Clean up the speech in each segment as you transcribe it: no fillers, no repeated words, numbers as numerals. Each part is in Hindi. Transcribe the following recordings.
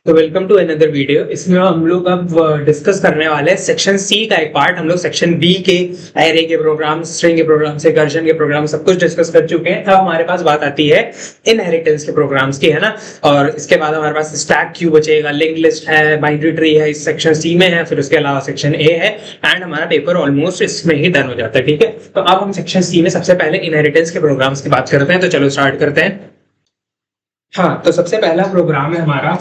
तो वेलकम टू अनदर वीडियो। इसमें हम लोग अब डिस्कस करने वाले हैं सेक्शन सी का एक पार्ट। हम लोग सेक्शन बी के एरे के प्रोग्राम, स्ट्रिंग के प्रोग्राम, रिकर्जन के प्रोग्राम सब कुछ डिस्कस कर चुके हैं। अब हमारे पास बात आती है इनहेरिटेंस के प्रोग्राम्स की, है ना। और इसके बाद हमारे पास स्टैक क्यू बचेगा, लिंक लिस्ट है, बाइनरी ट्री है, इस सेक्शन सी में है। फिर उसके अलावा सेक्शन ए है एंड हमारा पेपर ऑलमोस्ट इसमें ही डन हो जाता है। ठीक है, तो अब हम सेक्शन सी में सबसे पहले इनहेरिटेंस के प्रोग्राम्स की बात करते हैं। तो चलो स्टार्ट करते हैं। हाँ, तो सबसे पहला प्रोग्राम है हमारा,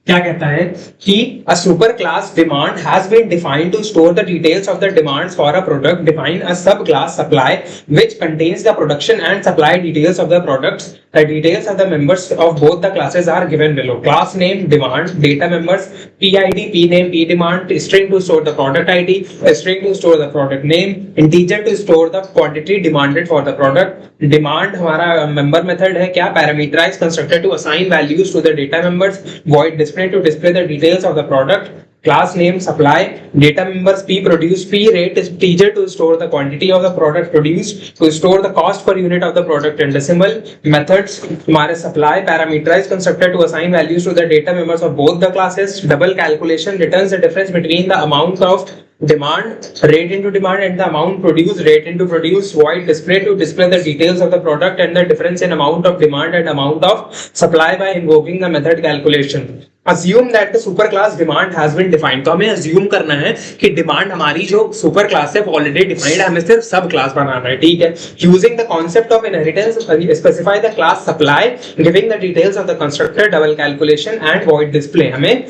क्या कहता है कि a super class demand has been defined to store the details of the demands for a product. Define a subclass supply which contains the production and supply details of the products. The details of the members of both the classes are given below. Class name demand, data members, PID, pname, pdemand, string to store the product ID, string to store the product name, integer to store the quantity demanded for the product. Demand हमारा member method है, क्या parameterized constructor to assign values to the data members. Void display to display the details of the product. Class name supply, data members p produce, p rate is integer to store the quantity of the product produced, to store the cost per unit of the product in decimal. Methods हमारे supply parameterized constructor to assign values to the data members of both the classes. Double calculation returns the difference between the amount of demand, rate into demand, and the amount produced, rate into produced. Void display to display the details of the product and the difference in amount of demand and amount of supply by invoking the method calculation. Assume that the super class demand has been defined. तो हमें assume करना है कि demand हमारी जो super class है already defined है, हमें सिर्फ सब class बनाना है। ठीक है, using the concept of inheritance specify the class supply giving the details of the constructor, double calculation and void display. हमें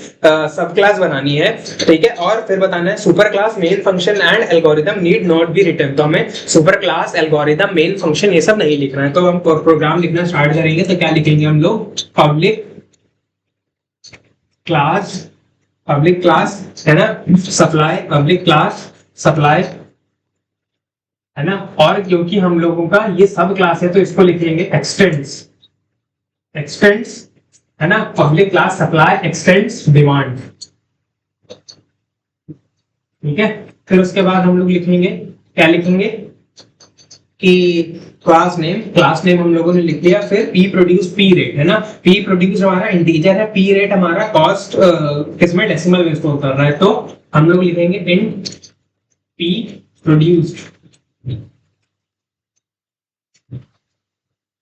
सब class बनानी है। ठीक है, और फिर बताना है super class main function and algorithm need not be written. तो हमें super class, algorithm, main function ये सब नहीं लिखना है। तो हम प्रोग्राम लिखना स्टार्ट करेंगे तो क्या लिखेंगे हम लोग, पब्लिक क्लास है ना, सप्लाई, पब्लिक क्लास सप्लाई है ना। और क्योंकि हम लोगों का ये सब क्लास है तो इसको लिखेंगे एक्सटेंड्स है ना, public class supply x tends demand. ठीक है, फिर उसके बाद हम लोग लिखेंगे, क्या लिखेंगे कि क्लास नेम हम लोगों ने लिख लिया। फिर पी प्रोड्यूस, पी रेट है ना, पी प्रोड्यूस हमारा इंटीजर है, पी रेट हमारा कॉस्ट किसमें, डेसिमल में स्टोर कर रहा है। तो हम लोग लिखेंगे int P produced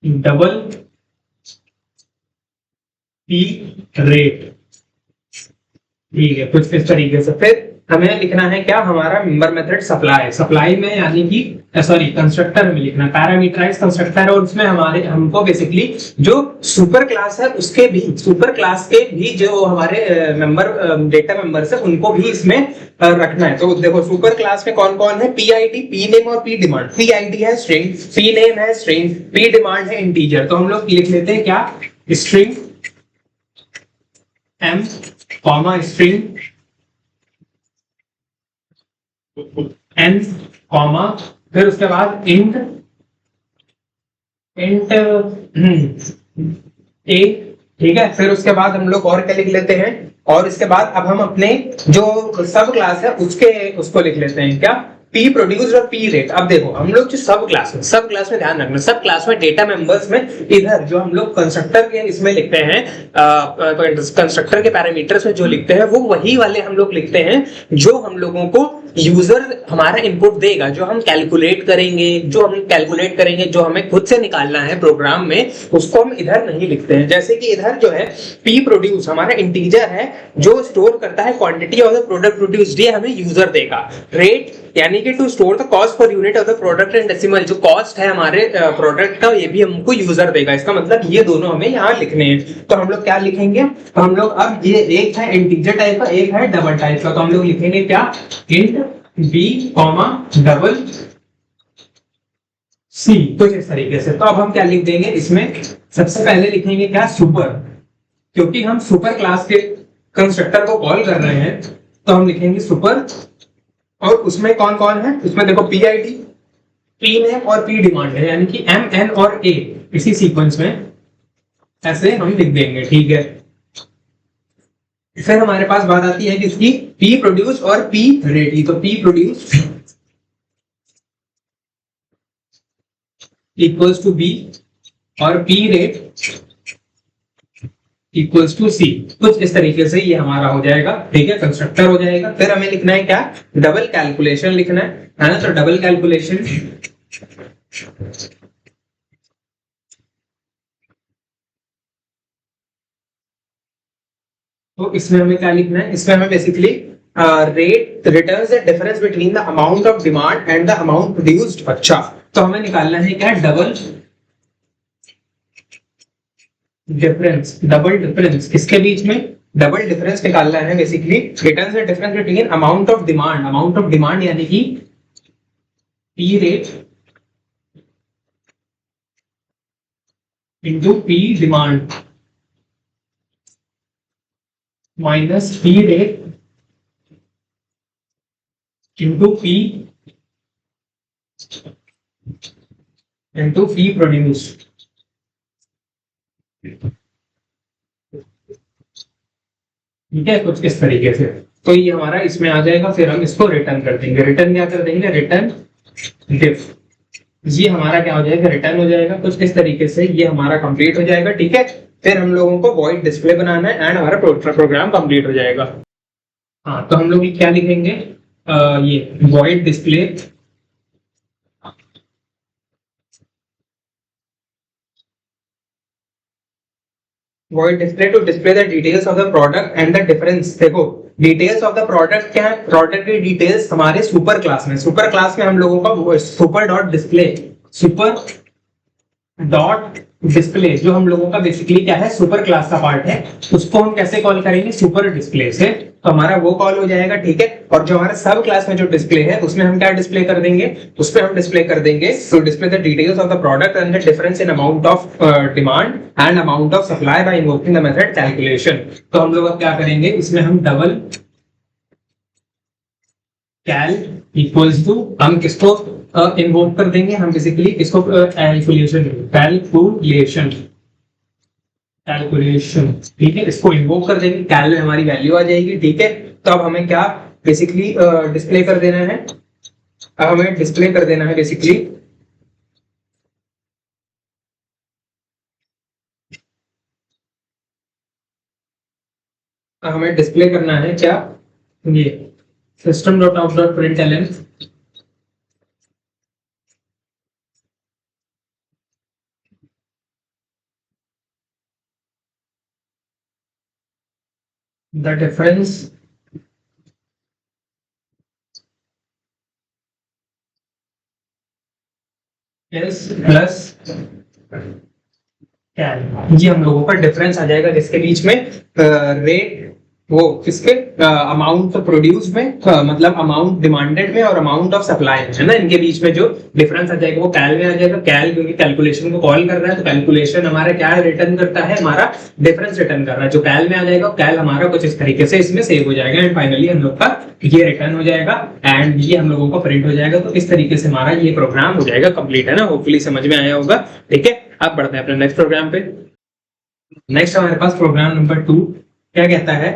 double P rate. ठीक है, कुछ इस तरीके से। फिर हमें लिखना है क्या, हमारा मेंबर मेथड सप्लाई में यानी कि सॉरी कंस्ट्रक्टर में लिखना पैरामीटराइज कंस्ट्रक्टर है। और उसमें हमको बेसिकली जो सुपर क्लास है उसके भी, सुपर क्लास के भी जो हमारे डेटा मेंबर्स है उनको भी इसमें रखना है। तो देखो सुपर क्लास में कौन कौन है, पीआईडी, पी नेम और पी डिमांड। पीआईडी है स्ट्रिंग, पी नेम है स्ट्रिंग, पी डिमांड है इंटीजर। तो हम लोग लिख लेते हैं क्या, string M comma string n comma, फिर उसके बाद इंट a। ठीक है, फिर उसके बाद हम लोग और क्या लिख लेते हैं, और इसके बाद अब हम अपने जो सब क्लास है उसको लिख लेते हैं क्या, पी प्रोड्यूस और पी रेट। अब देखो हम लोग जो सब क्लास में ध्यान रखना, सब क्लास में डेटा मेंबर्स में इधर जो हम लोग कंस्ट्रक्टर के इसमें लिखते हैं, कंस्ट्रक्टर के पैरामीटर्स में जो लिखते हैं वो वही वाले हम लोग लिखते हैं जो हम लोगों को यूजर हमारा इनपुट देगा, जो हम कैलकुलेट करेंगे, जो हमें खुद से निकालना है प्रोग्राम में, उसको हम इधर नहीं लिखते हैं। जैसे कि इधर जो है पी प्रोड्यूस हमारा इंटीजर है जो स्टोर करता है quantity of the product produced, ये हमें यूजर देगा। रेट यानी कि to store the cost per unit of the product in decimal, जो कॉस्ट है हमारे प्रोडक्ट का ये भी हमको यूजर देगा। इसका मतलब ये दोनों हमें यहाँ लिखने हैं। तो हम लोग क्या लिखेंगे, तो हम लोग अब ये एक है इंटीजर टाइप का, एक है डबल टाइप का। तो हम लोग लिखेंगे क्या, int B comma double C, कुछ इस तरीके से। तो अब हम क्या लिख देंगे इसमें, सबसे पहले लिखेंगे क्या, सुपर, क्योंकि हम सुपर क्लास के कंस्ट्रक्टर को कॉल कर रहे हैं तो हम लिखेंगे सुपर। और उसमें कौन कौन है, उसमें देखो पीआईडी, पी नेम और पी डिमांड है, यानी कि एम एन और ए इसी सीक्वेंस में ऐसे हम लिख देंगे। ठीक है, फिर हमारे पास बात आती है किसकी, पी प्रोड्यूस और पी रेट। तो P produce equals to B और P rate equals to C, कुछ इस तरीके से ये हमारा हो जाएगा, ठीक है, कंस्ट्रक्टर हो जाएगा। फिर हमें लिखना है क्या, डबल कैलकुलेशन लिखना है ना। तो डबल कैलकुलेशन, तो इसमें हमें क्या लिखना है, इसमें हमें basically rate returns the difference between the amount of demand and the amount produced. अच्छा, तो हमें निकालना है क्या, डबल डिफरेंस, डबल डिफरेंस किसके बीच में, डबल डिफरेंस निकालना है basically, returns the difference between amount of demand, amount of demand यानी कि P rate into P demand minus P rate into P produce. ठीक है, कुछ इस तरीके से। तो ये हमारा इसमें आ जाएगा, फिर हम इसको रिटर्न कर देंगे। रिटर्न क्या कर देंगे, रिटर्न डिफ, ये हमारा क्या हो जाएगा, रिटर्न हो जाएगा। कुछ इस तरीके से ये हमारा कंप्लीट हो जाएगा। ठीक है, फिर हम लोगों को वॉइड डिस्प्ले बनाना है एंड हमारा प्रोग्राम कंप्लीट हो जाएगा। हाँ, तो हम लोग ये क्या लिखेंगे, ये void display void display to display the details of the product and the difference। देखो डिटेल्स ऑफ द प्रोडक्ट क्या है, प्रोडक्ट की डिटेल्स हमारे सुपर क्लास में, सुपर क्लास में हम लोगों का super dot display, super dot display जो हम लोगों का बेसिकली क्या है, सुपर क्लास का पार्ट है, उसको हम कैसे कॉल करेंगे, सुपर डिस्प्ले से। तो हमारा वो कॉल हो जाएगा। ठीक है, और जो हमारे सब क्लास में जो डिस्प्ले है उसमें हम क्या डिस्प्ले कर देंगे, उसमें हम डिस्प्ले कर देंगे to display the details of the product and the difference in amount of demand and amount of supply by invoking the method calculation. तो हम लोग अब क्या करेंगे, इसमें हम डबल कैल इक्वल्स टू, हम किसको इन्वोक कर देंगे, हम बेसिकली इसको कैलकुलेशन, कैलकुलेशन, कैलकुलेशन। ठीक है, इसको इन्वोक कर देंगे, कैल में हमारी वैल्यू आ जाएगी। ठीक है, तो अब हमें क्या बेसिकली डिस्प्ले कर देना है, अब हमें डिस्प्ले कर देना है बेसिकली, हमें डिस्प्ले करना है क्या, ये system dot out dot println the difference is plus cal. ये हम लोगों का डिफरेंस आ जाएगा जिसके बीच में रेट, वो किसके अमाउंट प्रोड्यूस में, मतलब अमाउंट डिमांडेड में और अमाउंट ऑफ सप्लाई है ना, इनके बीच में जो डिफरेंस आ जाएगा वो कैल में आ जाएगा। कैल क्योंकि कैलकुलेशन को कॉल कर रहा है, तो कैलकुलेशन हमारा क्या रिटर्न करता है, हमारा डिफरेंस रिटर्न कर रहा है, जो कैल में आ जाएगा कैल हमारा कुछ इस तरीके से इसमें सेव हो जाएगा एंड फाइनली हम लोग का ये रिटर्न हो जाएगा एंड ये हम लोगों को प्रिंट हो जाएगा। तो इस तरीके से हमारा ये प्रोग्राम हो जाएगा कंप्लीट, है ना, होपफुली समझ में आया होगा। ठीक है, अब बढ़ते हैं अपने नेक्स्ट प्रोग्राम पे। नेक्स्ट हमारे पास प्रोग्राम नंबर 2 क्या कहता है,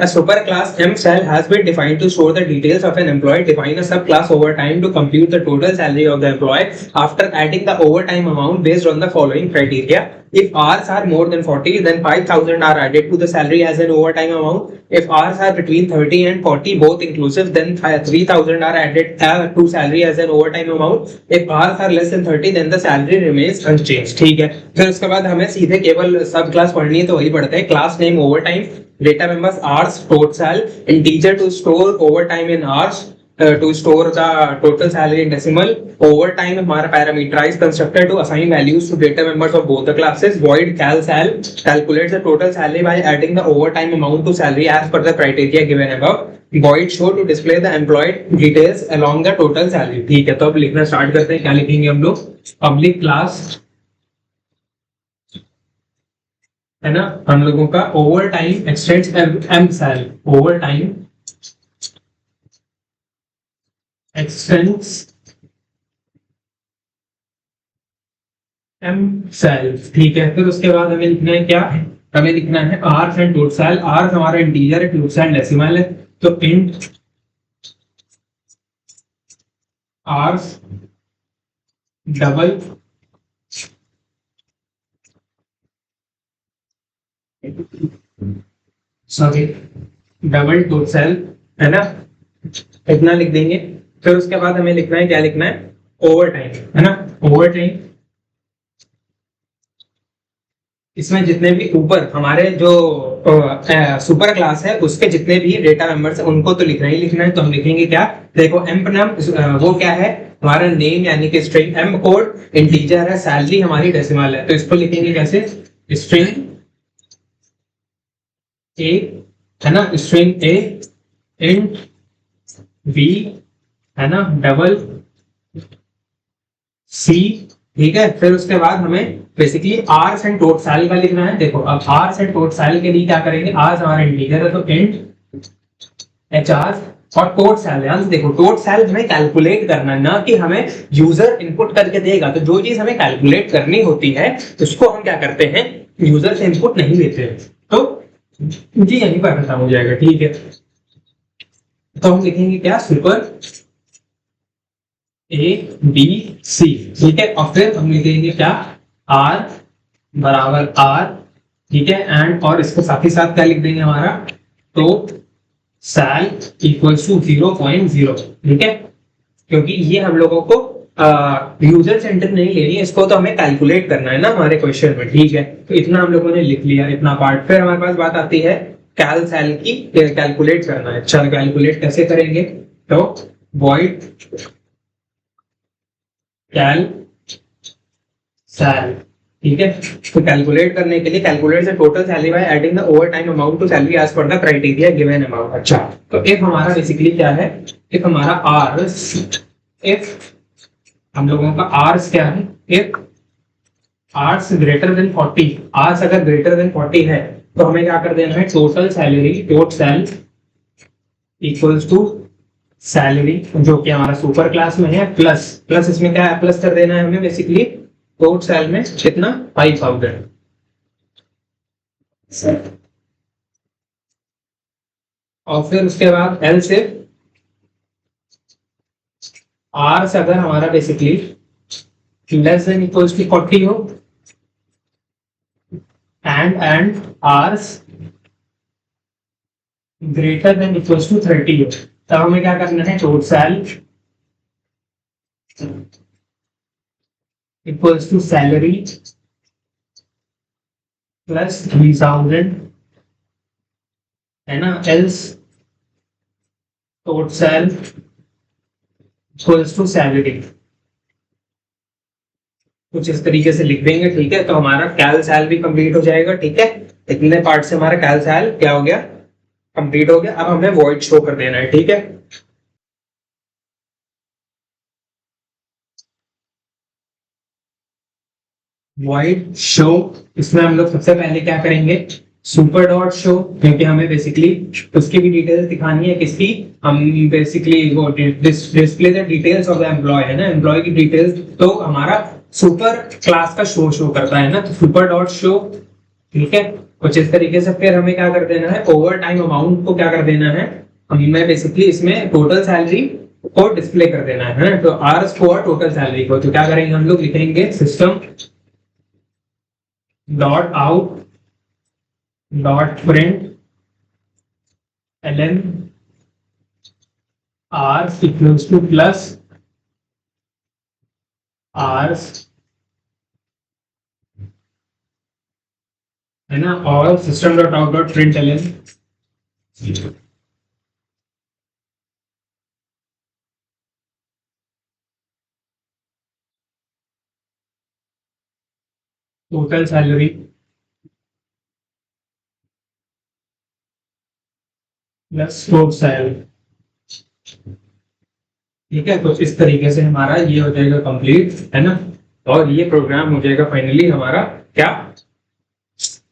a super class M cell has been defined to store the details of an employee. Define a subclass overtime to compute the total salary of the employee after adding the overtime amount based on the following criteria. If hours are more than 40, then 5,000 are added to the salary as an overtime amount. If hours are between 30 and 40 both inclusive, then 3,000 are added to salary as an overtime amount. If hours are less than 30, then the salary remains unchanged। ठीक है, फिर उसके बाद हमें सीधे केवल सब क्लास पढ़नी है, तो वही पढ़ते हैं। Class name overtime, data members hours, total, integer to store overtime in hours, to store the total salary in decimal, overtime हमारा parameterized constructor to assign values to data members of both the classes, void cal sal calculates the total salary by adding the overtime amount to salary as per the criteria given above, void show to display the employed details along the total salary। ठीक है, तो अब लिखना स्टार्ट करते हैं। क्या लिखेंगे हम लोग, पब्लिक क्लास, है ना, हम लोगों का over time extends M sale, over time extends M sale. ठीक है, फिर उसके बाद हमें लिखना है क्या, हमें लिखना है आर्स एंड टोटल। आर्स हमारा इंटीजर है, टोटल डेसिमल है, तो int hours double sorry, double dot sale, है ना, इतना लिख देंगे। फिर उसके बाद हमें लिखना है, क्या लिखना है, ओवर टाइम, है ना, ओवर टाइम। इसमें जितने भी ऊपर हमारे जो सुपर क्लास है उसके जितने भी डेटा मेंबर्स है उनको तो लिखना ही लिखना है। तो हम लिखेंगे क्या, देखो एम्प नाम वो क्या है, हमारा नेम यानी कि स्ट्रिंग, एम्प कोड इंटीजर है, सैलरी हमारी डेसिमल है, तो इसको लिखेंगे कैसे, स्ट्रिंग ए, है ना, स्ट्रिंग ए इंट बी, है ना, डबल सी, ठीक है। फिर उसके बाद हमें बेसिकली आर्स एंड टोट साल का लिखना है। देखो अब आर्स एंड टोट साल के लिए क्या करेंगे, आर्स हमारा इंटीजर है तो इंट एच आर, और टोट सेल, देखो टोट सेल हमें कैलकुलेट करना है, ना कि हमें यूजर इनपुट करके देगा। तो जो चीज हमें कैलकुलेट करनी होती है उसको हम क्या करते हैं, यूजर से इनपुट नहीं लेते हैं। तो जी यहीं पर खत्म हो जाएगा, ठीक है। तो हम लिखेंगे क्या, सुपर ए बी सी, ठीक है। और फिर हम लिखेंगे क्या, आर बराबर आर, ठीक है, एंड और इसको साथ ही साथ क्या लिख देंगे हमारा, तो सैल इक्वल्स टू 0.0, ठीक है, क्योंकि ये हम लोगों को यूजर सेंटर नहीं लेनी है, इसको तो हमें कैलकुलेट करना है ना हमारे क्वेश्चन में, ठीक है। तो इतना हम लोगों ने लिख लिया, इतना पार्ट। फिर हमारे पास बात आती है कैल सैल की, कैलकुलेट करना है। चलो कैलकुलेट कैसे करेंगे, तो वॉइड कैल सैल, ठीक है। तो कैलकुलेट करने के लिए कैलकुलेट से total salary by adding the over time amount to salary as per the criteria given amount. अच्छा, तो इफ हमारा बेसिकली क्या है, इफ हमारा आर्स, इफ हम लोगों का आर्स क्या है, if hours greater than 40, hours अगर ग्रेटर देन 40 है तो हमें क्या कर देना है, total salary, tot sal equals to salary जो कि हमारा सुपर क्लास में है, प्लस प्लस इसमें क्या है, प्लस कर देना है हमें बेसिकली टोट सैल में कितना, 5000। और फिर उसके बाद एल से आर से अगर हमारा basically less than equals to 40 हो, and r's greater than equals to 30 हो, तब हमें क्या करना है, tot sal equals to salary plus 3000, है ना, else tot sal equals to salary, कुछ इस तरीके से लिख देंगे, ठीक है। तो हमारा कैल सैल भी कंप्लीट हो जाएगा, ठीक है। इतने पार्ट से हमारा कैल सैल क्या हो गया, कंप्लीट हो गया। अब हमें वॉइड शो कर देना है, ठीक है। वॉइड शो, इसमें हम लोग सबसे पहले क्या करेंगे, सुपर डॉट शो, क्योंकि हमें बेसिकली उसकी भी डिटेल्स दिखानी है, किसकी, हम बेसिकली वो display the details of the employee, है ना, एम्प्लॉय की डिटेल्स। तो हमारा सुपर क्लास का शो करता है ना, तो सुपर डॉट शो, ठीक है। कुछ इस तरीके से फिर हमें क्या कर देना है, ओवर टाइम अमाउंट को क्या कर देना है, हमें बेसिकली इसमें टोटल सैलरी को डिस्प्ले कर देना है ना, तो आर फॉर टोटल सैलरी को। तो क्या करेंगे हम लोग, लिखेंगे system dot out dot print ln r equals to plus r, है ना, और system dot out dot print ln total salary plus tot sal, ठीक है। कुछ इस तरीके से हमारा ये हो जाएगा कंप्लीट, है ना, और ये प्रोग्राम हो जाएगा फाइनली हमारा क्या,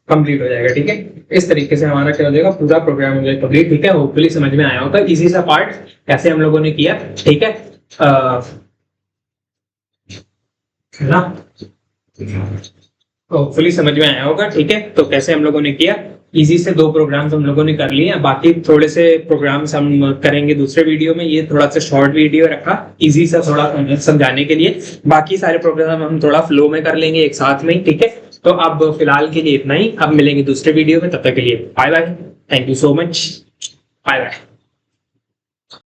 कंप्लीट हो जाएगा, ठीक है। इस तरीके से हमारा क्या हो जाएगा, पूरा प्रोग्राम हो जाएगा कंप्लीट, ठीक है। होपफुली समझ में आया होगा इजी सा पार्ट कैसे हम लोगों ने किया, ठीक है ना, होपफुली समझ में आया होगा, ठीक है। तो कैसे हम लोगों ने किया, इजी से 2 प्रोग्राम्स हम लोगों ने कर लिए, बाकी थोड़े से प्रोग्राम्स हम करेंगे दूसरे वीडियो में। ये थोड़ा सा शॉर्ट वीडियो रखा इजी सा थोड़ा समझाने के लिए, बाकी सारे प्रोग्राम हम थोड़ा फ्लो में कर लेंगे एक साथ में, ठीक है। तो अब फिलहाल के लिए इतना ही, अब मिलेंगे दूसरे वीडियो में, तब तक के लिए bye bye, thank you so much, bye bye.